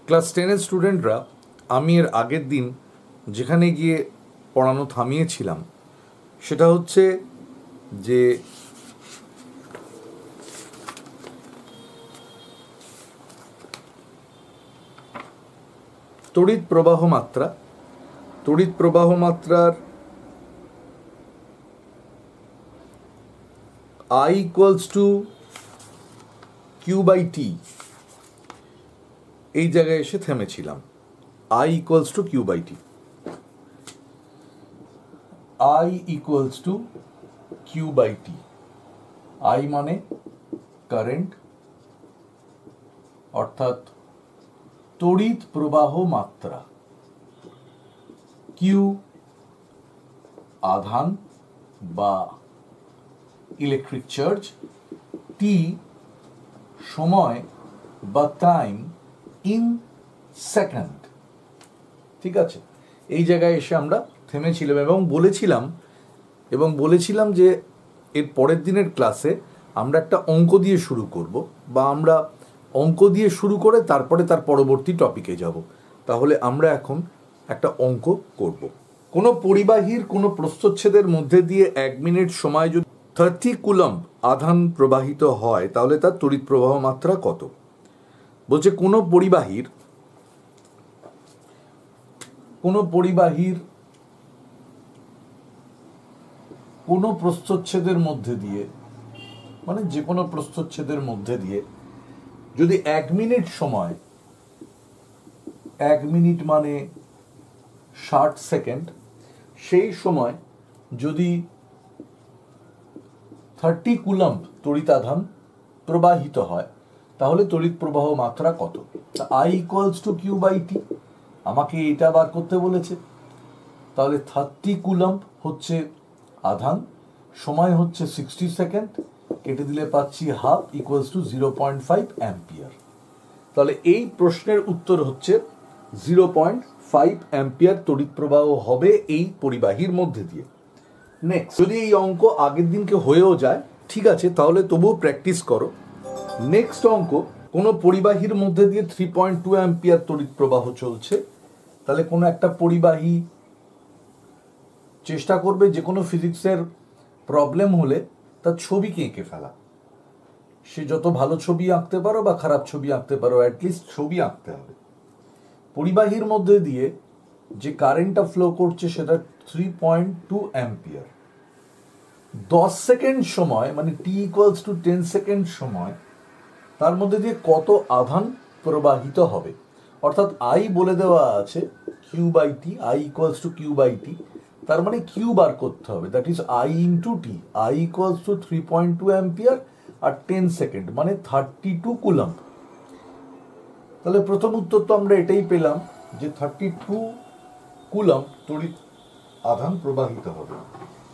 Class 10-এর স্টুডেন্টরা, আমি এর আগের দিন যেখানে গিয়ে পড়ানো থামিয়েছিলাম সেটা হচ্ছে যে তড়িৎ প্রবাহ মাত্রার I equals to Q by T, এই জায়গায় এসে থেমেছিলাম। I equals to Q by T, I equals to Q by T. I মানে কারেন্ট, অর্থাৎ তড়িৎ প্রবাহ মাত্রা, কিউ আধান বা ইলেকট্রিক চার্জ, টি সময় বা টাইম ইন সেকেন্ড। ঠিক আছে, এই জায়গায় এসে আমরা থেমেছিলাম এবং বলেছিলাম যে এর পরের দিনের ক্লাসে আমরা একটা অঙ্ক দিয়ে শুরু করব, বা আমরা অঙ্ক দিয়ে শুরু করে তারপরে তার পরবর্তী টপিকে যাব। তাহলে আমরা এখন একটা অঙ্ক করব। কোনো পরিবাহীর কোনো প্রস্থচ্ছেদের মধ্যে দিয়ে 1 মিনিট সময় যদি 30 কুলম্ব আধান প্রবাহিত হয় তাহলে তার তড়িৎ প্রবাহ মাত্রা কত? বলছে কোনো পরিবাহীর কোনো প্রস্থচ্ছেদের মধ্যে দিয়ে, মানে যে কোনো প্রস্থচ্ছেদের মধ্যে দিয়ে যদি 1 মিনিট সময়, 1 মিনিট মানে 60 সেকেন্ড, সেই সময় যদি 30 কুলম্ব তড়িৎ আধান প্রবাহিত হয় তাহলে তড়িৎ প্রবাহ মাত্রা কত? I equals to Q by T, আমাকে এটা বার করতে বলেছে। তাহলে 30 কুলম্ব হচ্ছে আধান, সময় হচ্ছে 60 সেকেন্ড, কেটে দিলে পাচ্ছি হাফ ইকুয়ালস টু 0.5 অ্যাম্পিয়ার। তাহলে এই প্রশ্নের উত্তর হচ্ছে 0.5 অ্যাম্পিয়ার তড়িৎ প্রবাহ হবে এই পরিবাহীর মধ্যে দিয়ে। নেক্সট, যদি এই অঙ্ক আগের দিনকে হয়েও যায় ঠিক আছে, তাহলে তবুও প্র্যাকটিস করো। নেক্সট অঙ্ক, কোনো পরিবাহীর মধ্যে দিয়ে 3.2 অ্যাম্পিয়ার তড়িৎ প্রবাহ চলছে। তাহলে কোনো একটা পরিবাহী চেষ্টা করবে যে কোনো ফিজিক্সের প্রবলেম হলে তার ছবিকে এঁকে ফেলা। সে যত ভালো ছবি আঁকতে পারো বা খারাপ ছবি আঁকতে পারো, অ্যাটলিস্ট ছবি আঁকতে হবে। পরিবাহীর মধ্যে দিয়ে যে কারেন্টটা ফ্লো করছে সেটা 3.2 অ্যাম্পিয়ার। 10 সেকেন্ড সময়, মানে টি ইকুয়ালস টু 10 সেকেন্ড সময়, তার মধ্যে দিয়ে কত আধান প্রবাহিত হবে? অর্থাৎ আই বলে দেওয়া আছে Q by T, I equals to Q by T, তার মানে কিউ বার করতে হবে, that is I into T. I equals to 3.2 ampere আর 10 সেকেন্ড মানে 32 কুলম্ব। তাহলে প্রথম উত্তর তো আমরা এটাই পেলাম যে 32 কুলম্ব তড়িৎ আধান প্রবাহিত হবে।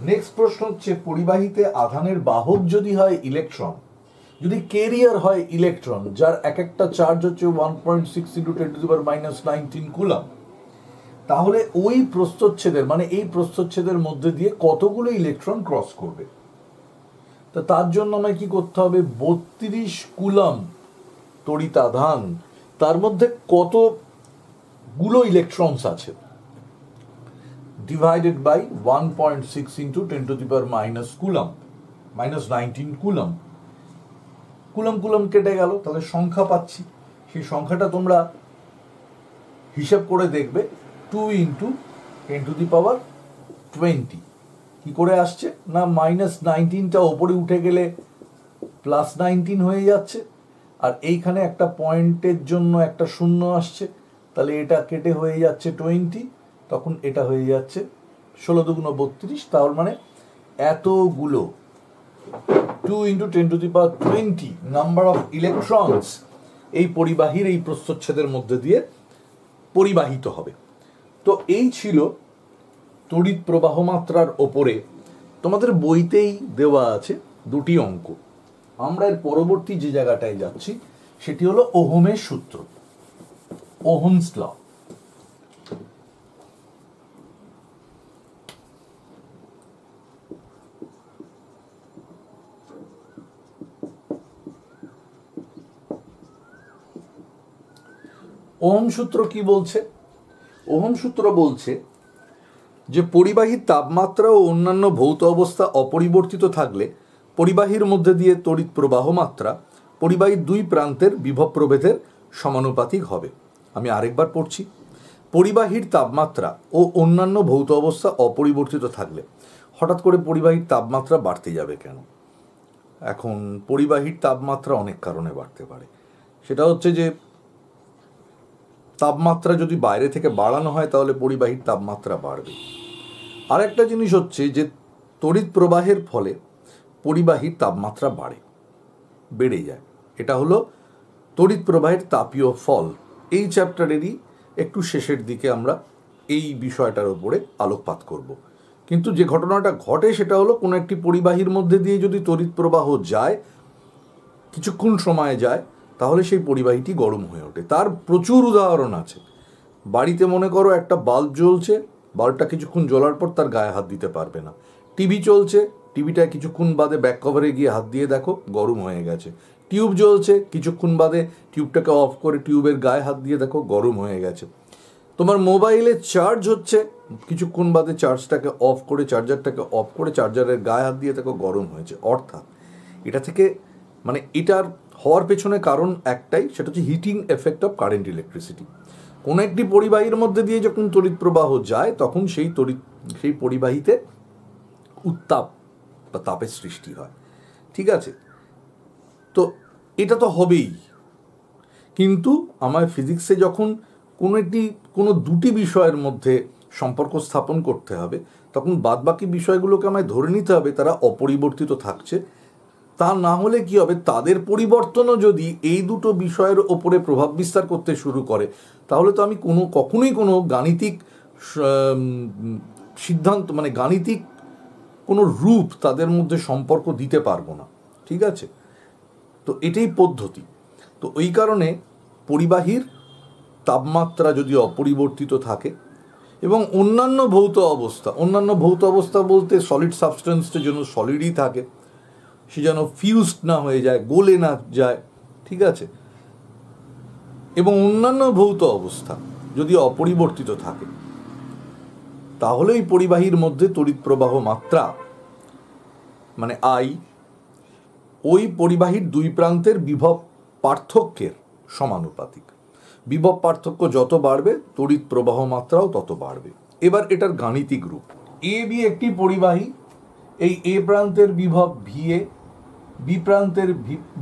নেক্সট প্রশ্ন হচ্ছে, পরিবাহীতে আধানের বাহক যদি হয় ইলেকট্রন, যদি ক্যারিয়ার হয় ইলেকট্রন, যার এক একটা চার্জ হচ্ছে 1.6 × 10⁻⁻19 কুলম্ব, তাহলে ওই প্রস্থচ্ছেদের, মানে এই প্রস্থচ্ছেদের মধ্যে দিয়ে কতগুলো ইলেকট্রন ক্রস করবে? তো তার জন্য আমায় কি করতে হবে? 32 কুলম্ব তড়িৎ আধান, তার মধ্যে কতগুলো ইলেকট্রনস আছে, ডিভাইডেড বাই 1.6 × 10⁻⁻19 কুলম্ব। কুলম্ব কেটে গেল, তাহলে সংখ্যা পাচ্ছি। সেই সংখ্যাটা তোমরা হিসাব করে দেখবে, 2 × 10⁻20। কি করে আসছে না, -19টা ওপরে উঠে গেলে +19 হয়ে যাচ্ছে, আর এইখানে একটা পয়েন্টের জন্য একটা শূন্য আসছে, তাহলে এটা কেটে হয়ে যাচ্ছে 20, তখন এটা হয়ে যাচ্ছে 16 × 32। তার মানে এতগুলো 2 × 10⁻20 নাম্বার অফ ইলেকট্রনস এই পরিবাহীর এই প্রস্থচ্ছেদের মধ্যে দিয়ে পরিবাহিত হবে। তো এই ছিল তড়িৎ প্রবাহ মাত্রার ওপরে তোমাদের বইতেই দেওয়া আছে দুটি অঙ্ক। আমরা এর পরবর্তী যে জায়গাটায় যাচ্ছি সেটি হলো ওহমের সূত্র, ওহমস ল। ওহম সূত্র কি বলছে? ওহম সূত্র বলছে যে পরিবাহীর তাপমাত্রা ও অন্যান্য ভৌত অবস্থা অপরিবর্তিত থাকলে পরিবাহীর মধ্যে দিয়ে তড়িৎ প্রবাহ মাত্রা পরিবাহীর দুই প্রান্তের বিভব প্রভেদের সমানুপাতিক হবে। আমি আরেকবার পড়ছি। পরিবাহীর তাপমাত্রা ও অন্যান্য ভৌত অবস্থা অপরিবর্তিত থাকলে, হঠাৎ করে পরিবাহীর তাপমাত্রা বাড়তে যাবে কেন? এখন পরিবাহীর তাপমাত্রা অনেক কারণে বাড়তে পারে। সেটা হচ্ছে যে তাপমাত্রা যদি বাইরে থেকে বাড়ানো হয় তাহলে পরিবাহীর তাপমাত্রা বাড়বে। আর একটা জিনিস হচ্ছে যে তড়িৎ প্রবাহের ফলে পরিবাহীর তাপমাত্রা বেড়ে যায়। এটা হলো তড়িৎ প্রবাহের তাপীয় ফল। এই চ্যাপ্টারেরই একটু শেষের দিকে আমরা এই বিষয়টার উপরে আলোকপাত করব। কিন্তু যে ঘটনাটা ঘটে সেটা হলো কোনো একটি পরিবাহীর মধ্যে দিয়ে যদি তড়িৎ প্রবাহ যায়, কিছুক্ষণ সময় যায়, তাহলে সেই পরিবাহীটি গরম হয়ে ওঠে। তার প্রচুর উদাহরণ আছে। বাড়িতে মনে করো একটা বাল্ব জ্বলছে, বাল্বটা কিছুক্ষণ জ্বলার পর তার গায়ে হাত দিতে পারবে না। টিভি চলছে, টিভিটা কিছুক্ষণ বাদে ব্যাক কভারে গিয়ে হাত দিয়ে দেখো গরম হয়ে গেছে। টিউব জ্বলছে, কিছুক্ষণ বাদে টিউবটাকে অফ করে টিউবের গায়ে হাত দিয়ে দেখো গরম হয়ে গেছে। তোমার মোবাইলে চার্জ হচ্ছে, কিছুক্ষণ বাদে চার্জটাকে অফ করে চার্জারটাকে অফ করে চার্জারের গায়ে হাত দিয়ে দেখো গরম হয়েছে। অর্থাৎ এটা থেকে মানে এটার হওয়ার পেছনে কারণ একটাই, সেটা হচ্ছে heating effect of current electricity. কোনো একটি পরিবাহীর মধ্যে দিয়ে যখন তড়িৎ প্রবাহ যায় তখন সেই পরিবাহীতে উত্তাপ বা তাপের সৃষ্টি হয়। ঠিক আছে, তো এটা তো হবেই। কিন্তু আমার ফিজিক্সে যখন কোনো দুটি বিষয়ের মধ্যে সম্পর্ক স্থাপন করতে হবে, তখন বাদবাকি বিষয়গুলোকে আমায় ধরে নিতে হবে তারা অপরিবর্তিত থাকছে। তা না হলে কি হবে, তাদের পরিবর্তনও যদি এই দুটো বিষয়ের ওপরে প্রভাব বিস্তার করতে শুরু করে, তাহলে তো আমি কখনোই কোনো গাণিতিক সিদ্ধান্ত মানে গাণিতিক কোনো রূপ তাদের মধ্যে সম্পর্ক দিতে পারবো না। ঠিক আছে, তো এটাই পদ্ধতি। তো ওই কারণে পরিবাহীর তাপমাত্রা যদি অপরিবর্তিত থাকে এবং অন্যান্য ভৌত অবস্থা বলতে সলিড সাবস্টেন্সটা যেন সলিডই থাকে, সে যেন ফিউজড না হয়ে যায়, গলে না যায়। ঠিক আছে, এবং অন্যান্য ভৌত অবস্থা যদি অপরিবর্তিত থাকে, তাহলে এই পরিবাহীর মধ্যে তড়িৎ প্রবাহ মাত্রা মানে আই ওই পরিবাহীর দুই প্রান্তের বিভব পার্থক্যের সমানুপাতিক। বিভব পার্থক্য যত বাড়বে তড়িৎ প্রবাহ মাত্রাও তত বাড়বে। এবার এটার গাণিতিক রূপ, এ বি একটি পরিবাহী, এই এ প্রান্তের বিভব ভিএ, বি প্রান্তের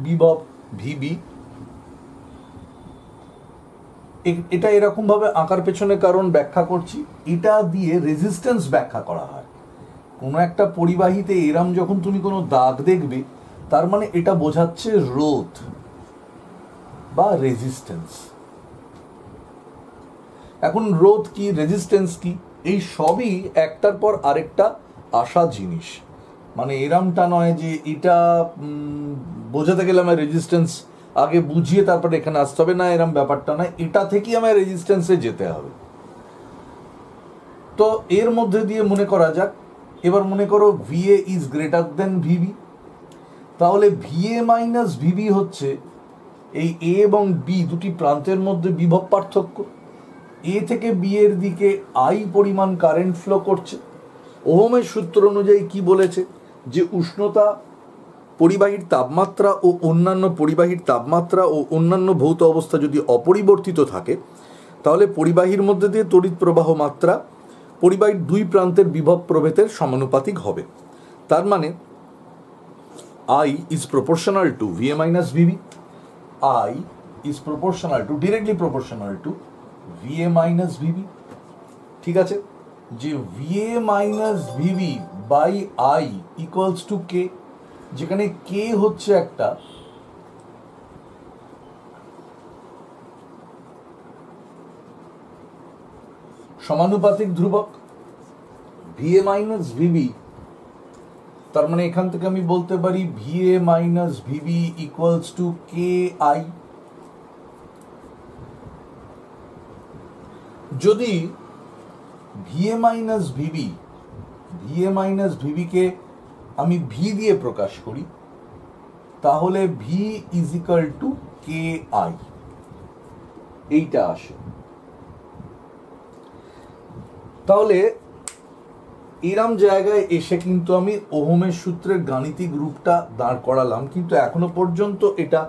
বিভব ভিবি। এটা এরকম ভাবে আঁকার পেছনে কারণ ব্যাখ্যা করছি। এটা দিয়ে রেজিস্ট্যান্স ব্যাখ্যা করা হয়। কোনো একটা পরিবাহীতে এরম যখন তুমি কোনো দাগ দেখবে, তার মানে এটা বোঝাচ্ছে রোধ বা রেজিস্ট্যান্স। এখন রোধ কি, রেজিস্ট্যান্স কি, এই সবই একটার পর আরেকটা আসা জিনিস। মানে এরমটা নয় যে এটা বোঝাতে গেলে আমার রেজিস্ট্যান্স আগে বুঝিয়ে তারপরে এখানে আসতে হবে, না, এরম ব্যাপারটা নয়। এটা থেকেই আমার রেজিস্ট্যান্সে যেতে হবে। তো এর মধ্যে দিয়ে মনে করা যাক, এবার মনে করো V A is greater than V B, তাহলে ভিএ মাইনাস ভিবি হচ্ছে এই এ এবং বি দুটি প্রান্তের মধ্যে বিভব পার্থক্য। এ থেকে বি এর দিকে আই পরিমাণ কারেন্ট ফ্লো করছে। ওহমের সূত্র অনুযায়ী কি বলেছে, যে উষ্ণতা পরিবাহীর তাপমাত্রা ও অন্যান্য ভৌত অবস্থা যদি অপরিবর্তিত থাকে, তাহলে পরিবাহীর মধ্যে দিয়ে তড়িৎ প্রবাহ মাত্রা পরিবাহীর দুই প্রান্তের বিভব প্রভেদের সমানুপাতিক হবে। তার মানে I is proportional to VA minus VB. I is directly proportional to VA minus VB. ঠিক আছে, যে VA minus VB by I equals to K, যেখানে K হচ্ছে একটা সমানুপাতিক ধ্রুবক। VA minus VB, তার মানে এখান থেকে আমি বলতে পারি VA minus VB equals to KI। যদি VA minus VB কে আমি V দিয়ে প্রকাশ করি, তাহলে V is equal to KI। এইটা আসে। তাহলে এরম জায়গায় এসে কিন্তু আমি ওহমের সূত্রের গাণিতিক রূপটা দাঁড় করালাম, কিন্তু এখনো পর্যন্ত এটা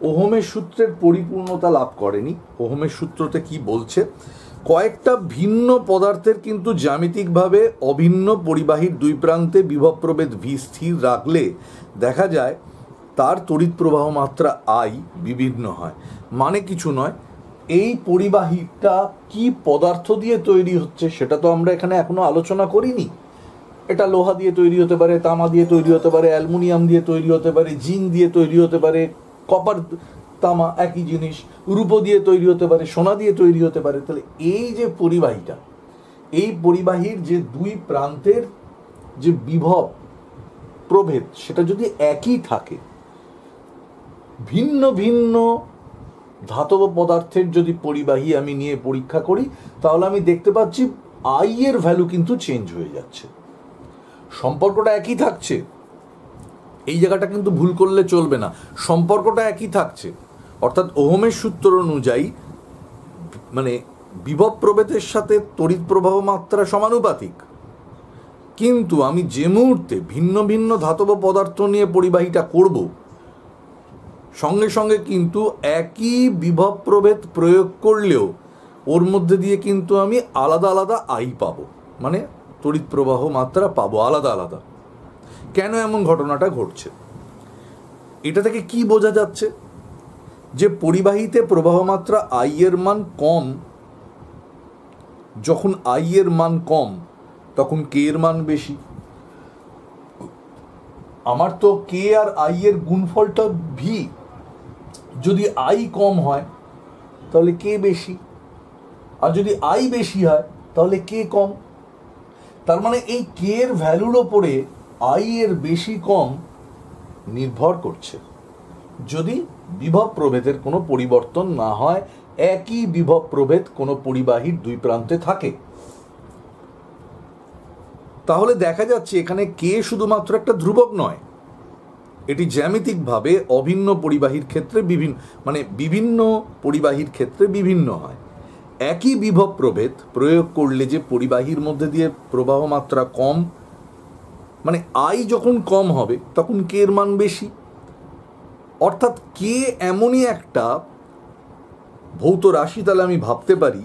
ওহমের সূত্রের পরিপূর্ণতা লাভ করেনি। ওহমের সূত্রতে কি বলছে, কয়েকটা ভিন্ন পদার্থের কিন্তু জ্যামিতিকভাবে অভিন্ন পরিবাহীর দুই প্রান্তে বিভব প্রভেদ ভি স্থির রাখলে দেখা যায় তার তড়িৎ প্রবাহ মাত্রা আই বিভিন্ন হয়। মানে কিছু নয়, এই পরিবাহীটা কি পদার্থ দিয়ে তৈরি হচ্ছে সেটা তো আমরা এখানে এখনো আলোচনা করিনি। এটা লোহা দিয়ে তৈরি হতে পারে, তামা দিয়ে তৈরি হতে পারে, অ্যালুমিনিয়াম দিয়ে তৈরি হতে পারে, জিঙ্ক দিয়ে তৈরি হতে পারে, কপার তামা একই জিনিস, রূপো দিয়ে তৈরি হতে পারে, সোনা দিয়ে তৈরি হতে পারে। তাহলে এই যে পরিবাহীটা, এই পরিবাহীর যে দুই প্রান্তের যে বিভব প্রভেদ সেটা যদি একই থাকে, ভিন্ন ভিন্ন ধাতব পদার্থের যদি পরিবাহী আমি নিয়ে পরীক্ষা করি, তাহলে আমি দেখতে পাচ্ছি আই এর ভ্যালু কিন্তু চেঞ্জ হয়ে যাচ্ছে। সম্পর্কটা একই থাকছে, এই জায়গাটা কিন্তু ভুল করলে চলবে না, সম্পর্কটা একই থাকছে। অর্থাৎ ওহমের সূত্র অনুযায়ী মানে বিভব প্রভেদের সাথে তড়িৎ প্রবাহ মাত্রা সমানুপাতিক, কিন্তু আমি যে মুহূর্তে ভিন্ন ভিন্ন ধাতব পদার্থ নিয়ে পরিবাহীটা করব, সঙ্গে সঙ্গে কিন্তু একই বিভব প্রভেদ প্রয়োগ করলেও ওর মধ্যে দিয়ে কিন্তু আমি আলাদা আলাদা আই পাবো, মানে তড়িৎ প্রবাহ মাত্রা পাবো আলাদা আলাদা। কেন এমন ঘটনাটা ঘটছে? এটা থেকে কি বোঝা যাচ্ছে? যে পরিবাহীতে প্রবাহ মাত্রা আই এর মান কম, যখন আই এর মান কম তখন কে এর মান বেশি। আমার তো কে আর আই এর গুণফলটা ভি, যদি আই কম হয় তাহলে কে বেশি, আর যদি আই বেশি হয় তাহলে কে কম। তার মানে এই কে এর ভ্যালুর ওপরে আই এর বেশি কম নির্ভর করছে, যদি বিভব প্রভেদের কোনো পরিবর্তন না হয়, একই বিভব প্রভেদ কোনো পরিবাহীর দুই প্রান্তে থাকে। তাহলে দেখা যাচ্ছে এখানে কে শুধুমাত্র একটা ধ্রুবক নয়, এটি জ্যামিতিকভাবে অভিন্ন পরিবাহীর ক্ষেত্রে বিভিন্ন পরিবাহীর ক্ষেত্রে বিভিন্ন হয়। একই বিভব প্রভেদ প্রয়োগ করলে যে পরিবাহীর মধ্যে দিয়ে প্রবাহ মাত্রা কম, মানে আই যখন কম হবে তখন কে এর মান বেশি। অর্থাৎ কে এমনই একটা ভৌত রাশি, তাহলে আমি ভাবতে পারি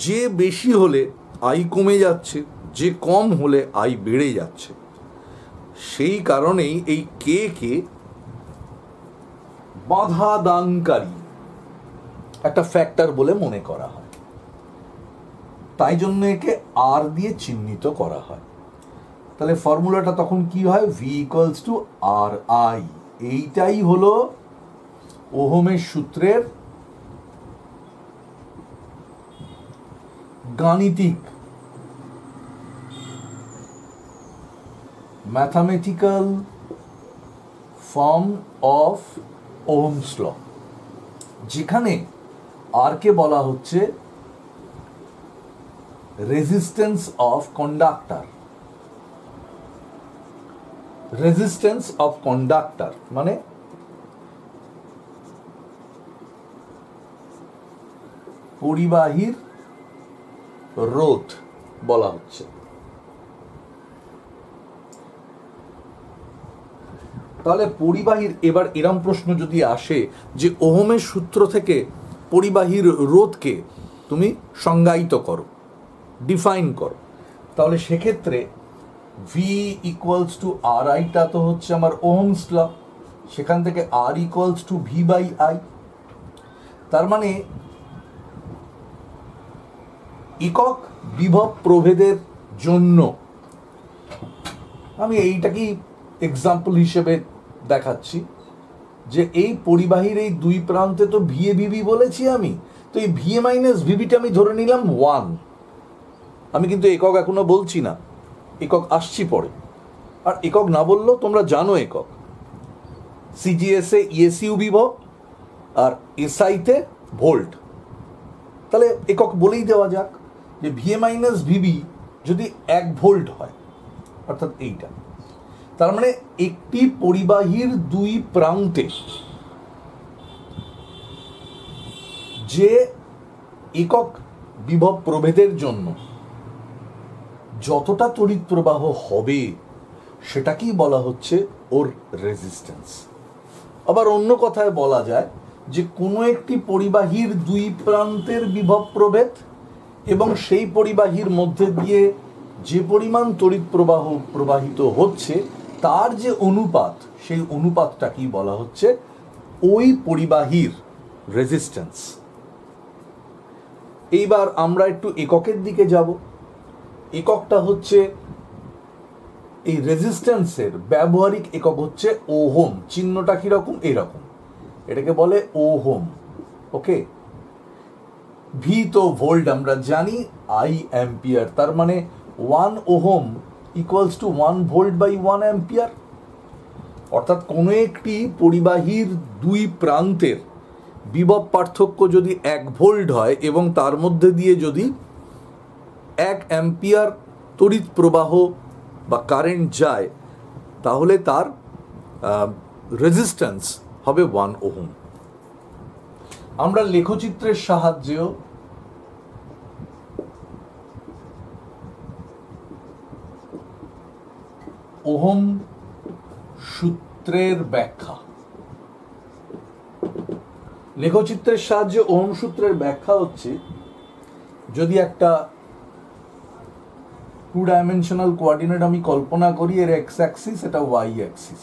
যে বেশি হলে আই কমে যাচ্ছে, যে কম হলে আই বেড়ে যাচ্ছে। সেই কারণেই এই কে কে বাধা দানকারী একটা ফ্যাক্টর বলে মনে করা হয়, তাই জন্য একে আর দিয়ে চিহ্নিত করা হয়। তাহলে ফর্মুলাটা তখন কি হয়, V equals to R I. এইটাই হলো ওহমের সূত্রের গাণিতিক mathematical form of Ohm's law, যেখানে আর কে বলা হচ্ছে resistance of conductor. Resistance of conductor মানে পরিবাহীর রোধ বলা হচ্ছে। তাহলে পরিবাহীর, এবার এরম প্রশ্ন যদি আসে যে ওহমের সূত্র থেকে পরিবাহীর রোধকে তুমি সংজ্ঞায়িত করো, ডিফাইন করো, তাহলে সেক্ষেত্রে ভি ইকুয়ালস টু আর আইটা তো হচ্ছে আমার ওহমস ল, সেখান থেকে R equals to V by I. তার মানে একক বিভব প্রভেদের জন্য আমি এইটাকেই এক্সাম্পল হিসেবে দেখাচ্ছি যে এই পরিবাহীর এই দুই প্রান্তে তো ভিএ ভিবি বলেছি আমি, তো এই ভিএ মাইনাস ভিবিটা আমি ধরে নিলাম 1। আমি কিন্তু একক এখনো বলছি না, একক আসছি পরে। আর একক না বললেও তোমরা জানো একক, সিজিএসে ইএসইউ বিভব আর এসআইতে ভোল্ট। তাহলে একক বলেই দেওয়া যাক যে ভিএ মাইনাস ভিবি যদি 1 ভোল্ট হয়, অর্থাৎ এইটা, তার মানে একটি পরিবাহীর দুই প্রান্তে যে একক বিভব প্রভেদের জন্য যতটা তড়িৎ প্রবাহ হবে সেটাকেই বলা হচ্ছে ওর রেজিস্ট্যান্স। আবার অন্য কথায় বলা যায় যে কোনো একটি পরিবাহীর দুই প্রান্তের বিভব প্রভেদ এবং সেই পরিবাহীর মধ্যে দিয়ে যে পরিমাণ তড়িৎ প্রবাহ প্রবাহিত হচ্ছে তার যে অনুপাত, সেই অনুপাতটাকেই বলা হচ্ছে ওই পরিবাহীর রেজিস্ট্যান্স। এইবার আমরা একটু এককের দিকে যাব। এককটা হচ্ছে এই রেজিস্ট্যান্সের ব্যবহারিক একক হচ্ছে ওহম। চিহ্নটা কিরকম? এরকম, এটাকে বলে ওহম। ওকে, ভি তো ভোল্ট আমরা জানি, আই অ্যাম্পিয়ার, তার মানে 1 ohm equals to 1 volt by 1 ampere. অর্থাৎ কোনো একটি পরিবাহীর দুই প্রান্তের বিভব পার্থক্য যদি 1 ভোল্ট হয় এবং তার মধ্যে দিয়ে যদি 1 অ্যাম্পিয়ার তড়িৎ প্রবাহ বা কারেন্ট যায়, তাহলে তার রেজিস্ট্যান্স হবে 1 ওহম। আমরা লেখচিত্রের সাহায্যেও ওহম সূত্রের ব্যাখ্যা, লেখচিত্রের সাহায্যে ওহম সূত্রের ব্যাখ্যা হচ্ছে, যদি একটা 2 ডাইমেনশনাল কোঅর্ডিনেট আমি কল্পনা করি, এর এক্স অ্যাক্সিস, এটা ওয়াই অ্যাক্সিস।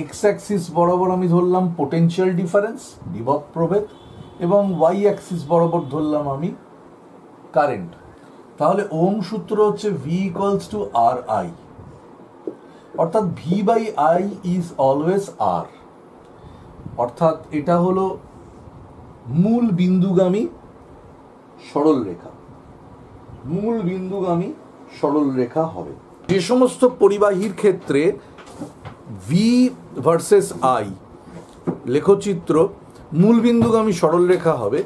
এক্স অ্যাক্সিস বরাবর আমি ধরলাম পোটেনশিয়াল ডিফারেন্স, বিভব প্রভেদ, এবং ওয়াই অ্যাক্সিস বরাবর ধরলাম আমি কারেন্ট। তাহলে ওহম সূত্র হচ্ছে V equals to R I, অর্থাৎ V by I is always R. অর্থাৎ এটা হলো মূল বিন্দুগামী সরল রেখা, মূল বিন্দুগামী সরল রেখা হবে। যে সমস্ত পরিবাহীর ক্ষেত্রে ভি ভার্সেস আই লেখচিত্র মূল বিন্দুগামী সরল রেখা হবে,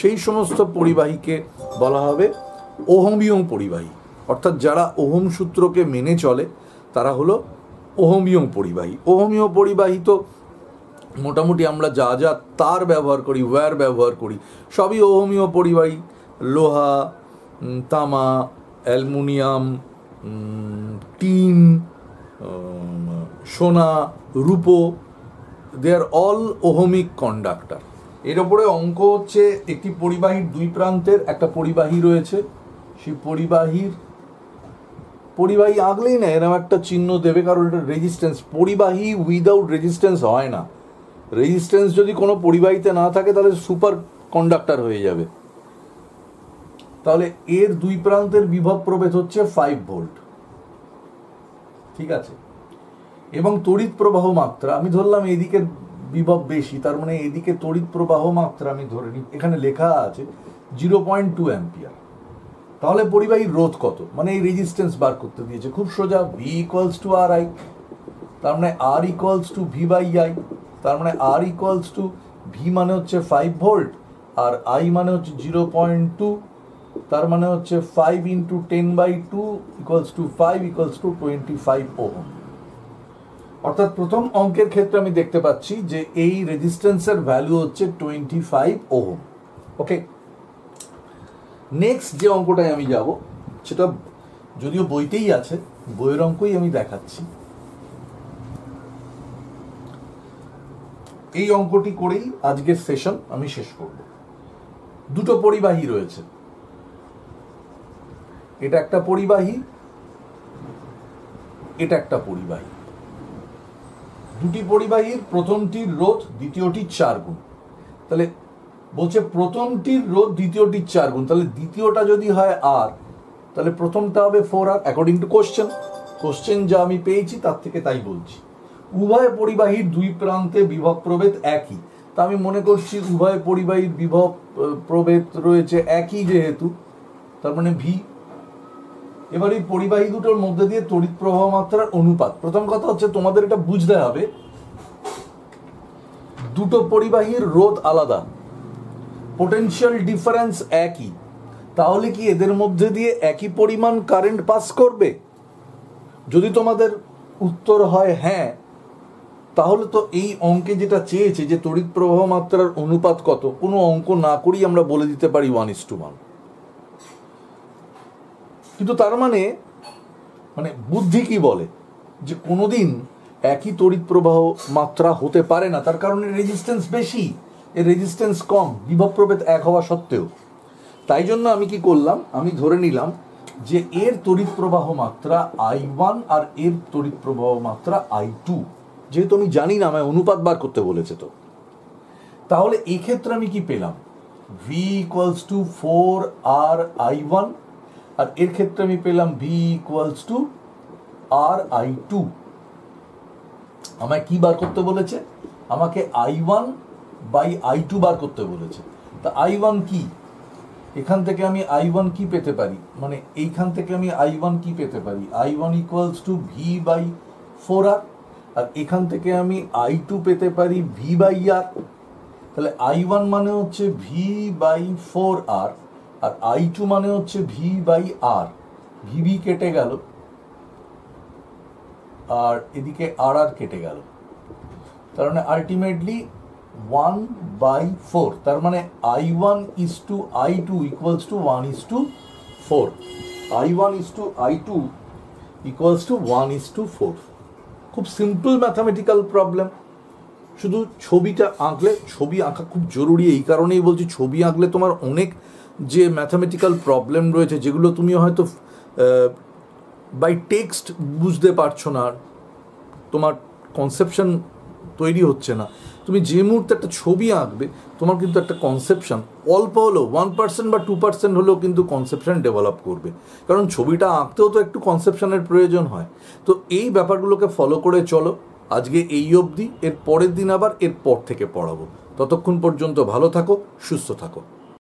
সেই সমস্ত পরিবাহীকে বলা হবে ওহমীয় পরিবাহী। অর্থাৎ যারা ওহম সূত্রকে মেনে চলে তারা হলো ওহমীয় পরিবাহী। ওহমীয় পরিবাহী তো মোটামুটি আমরা যা যা তার ব্যবহার করি, ওয়্যার ব্যবহার করি, সবই ওহমীয় পরিবাহী। লোহা, তামা, অ্যালুমিনিয়াম, টিন, সোনা, রূপো, দে আর অল ওহমিক কন্ডাক্টর। এর ওপরে অঙ্ক হচ্ছে একটি পরিবাহীর দুই প্রান্তের একটা পরিবাহী রয়েছে, সেই পরিবাহী আগলেই না এরকম একটা চিহ্ন দেবে, কারণ এটা রেজিস্ট্যান্স। পরিবাহী উইদাউট রেজিস্ট্যান্স হয় না। রেজিস্ট্যান্স যদি কোনো পরিবাহীতে না থাকে তাহলে সুপার কন্ডাক্টর হয়ে যাবে। তাহলে এর দুই প্রান্তের বিভব প্রভেদ হচ্ছে 5 ভোল্ট, ঠিক আছে। এবং তড়িৎ প্রবাহ মাত্রা আমি ধরলাম এদিকে বিভব বেশি, তার মানে এদিকে তড়িৎ প্রবাহ মাত্রা আমি ধরে নিই, এখানে লেখা আছে 0.2 অ্যাম্পিয়ার। তাহলে পরিবাহীর রোধ কত? মানে এই রেজিস্ট্যান্স বার করতে দিয়েছে, খুব সোজা, V equals to R I, তার মানে R equals to V by I. তার মানে আর ইকুয়ালস টু ভি মানে হচ্ছে 5 ভোল্ট আর আই মানে হচ্ছে 0.2, তার মানে হচ্ছে 5 into 10/2 equals to 5 equals to 25 ohm. অর্থাৎ প্রথম অঙ্কের ক্ষেত্রে আমি দেখতে পাচ্ছি যে এই রেজিস্ট্যান্সের ভ্যালু হচ্ছে 25 ওহম। ওকে, নেক্সট যে অঙ্কটায় আমি যাব, সেটা যদিও বইতেই আছে, বইয়ের অঙ্কই আমি দেখাচ্ছি। এই অঙ্কটি করেই আজকের সেশন আমি শেষ করব। দুটো পরিবাহী রয়েছে, এটা একটা পরিবাহী, এটা একটা পরিবাহী। দুটি পরিবাহীর প্রথমটির রোধ দ্বিতীয়টির 4 গুণ। তাহলে বলছে প্রথমটির রোধ দ্বিতীয়টির 4 গুণ, তাহলে দ্বিতীয়টা যদি হয় আর, তাহলে প্রথমটা হবে 4R অ্যাকর্ডিং টু কোশ্চেন যা আমি পেয়েছি তার থেকে তাই বলছি। উভয় পরিবাহীর দুই প্রান্তে বিভব প্রভেদ একই, তা আমি মনে করছি উভয় পরিবাহীর বিভব প্রভেদ রয়েছে একই, যেহেতু তার মানে ভি। এবার এই পরিবাহী দুটোর মধ্যে দিয়ে তড়িৎ প্রবাহ মাত্রার অনুপাত। প্রথম কথা হচ্ছে তোমাদের এটা বুঝতে হবে, দুটো পরিবাহীর রোধ আলাদা, পোটেনশিয়াল ডিফারেন্স একই, তাহলে কি এদের মধ্যে দিয়ে একই পরিমাণ কারেন্ট পাস করবে? যদি তোমাদের উত্তর হয় হ্যাঁ, তাহলে তো এই অঙ্কে যেটা চেয়েছে যে তড়িৎ প্রবাহ মাত্রার অনুপাত কত, কোনো অঙ্ক না করেই আমরা বলে দিতে পারি 1:1। কিন্তু তার মানে বুদ্ধি কি বলে যে কোনোদিন একই তড়িৎ প্রবাহ মাত্রা হতে পারে না, তার কারণে রেজিস্ট্যান্স বেশি, এর রেজিস্ট্যান্স কম, বিভব প্রভেদ এক হওয়া সত্ত্বেও। তাই জন্য আমি কি করলাম, আমি ধরে নিলাম যে এর তড়িৎ প্রবাহ মাত্রা I1 আর এর তড়িৎ প্রবাহ মাত্রা I2, যেহেতু আমি জানি না, আমায় অনুপাত বার করতে বলেছে। তো তাহলে এই ক্ষেত্রে আমি কি পেলাম, V = 4RI1, আর এর ক্ষেত্রে আমি পেলাম V = RI2। আমায় কি বার করতে বলেছে, আমাকে I1/I2 বার করতে বলেছে। তা I1 কি, এখান থেকে আমি I1 কি পেতে পারি, এইখান থেকে আমি I1 কি পেতে পারি, I1 = V/4R, আর এখান থেকে আমি I2 পেতে পারি V/R। তাহলে I1 মানে হচ্ছে V/4R, আর I2 মানে হচ্ছে V/R। VV কেটে গেল আর এদিকে RR কেটে গেল, তার মানে আলটিমেটলি 1/4। তার মানে I1:I2 = 1:4, I1:I2 = 1:4। খুব সিম্পল ম্যাথামেটিক্যাল প্রবলেম। শুধু ছবিটা আঁকলে, ছবি আঁকা খুব জরুরি, এই কারণেই বলছি ছবি আঁকলে তোমার অনেক যে ম্যাথামেটিক্যাল প্রবলেম রয়েছে যেগুলো তুমি হয়তো বাই টেক্সট বুঝতে পারছো না, তোমার কনসেপশন তৈরি হচ্ছে না, তুমি যে মুহূর্তে একটা ছবি আঁকবে তোমার কিন্তু একটা কনসেপশন অল্প হলেও 1% বা 2% হলেও কিন্তু কনসেপশন ডেভেলপ করবে, কারণ ছবিটা আঁকতেও তো একটু কনসেপশনের প্রয়োজন হয়। তো এই ব্যাপারগুলোকে ফলো করে চলো। আজকে এই অবধি, এর পরের দিন আবার এর পর থেকে পড়াবো। ততক্ষণ পর্যন্ত ভালো থাকো, সুস্থ থাকো।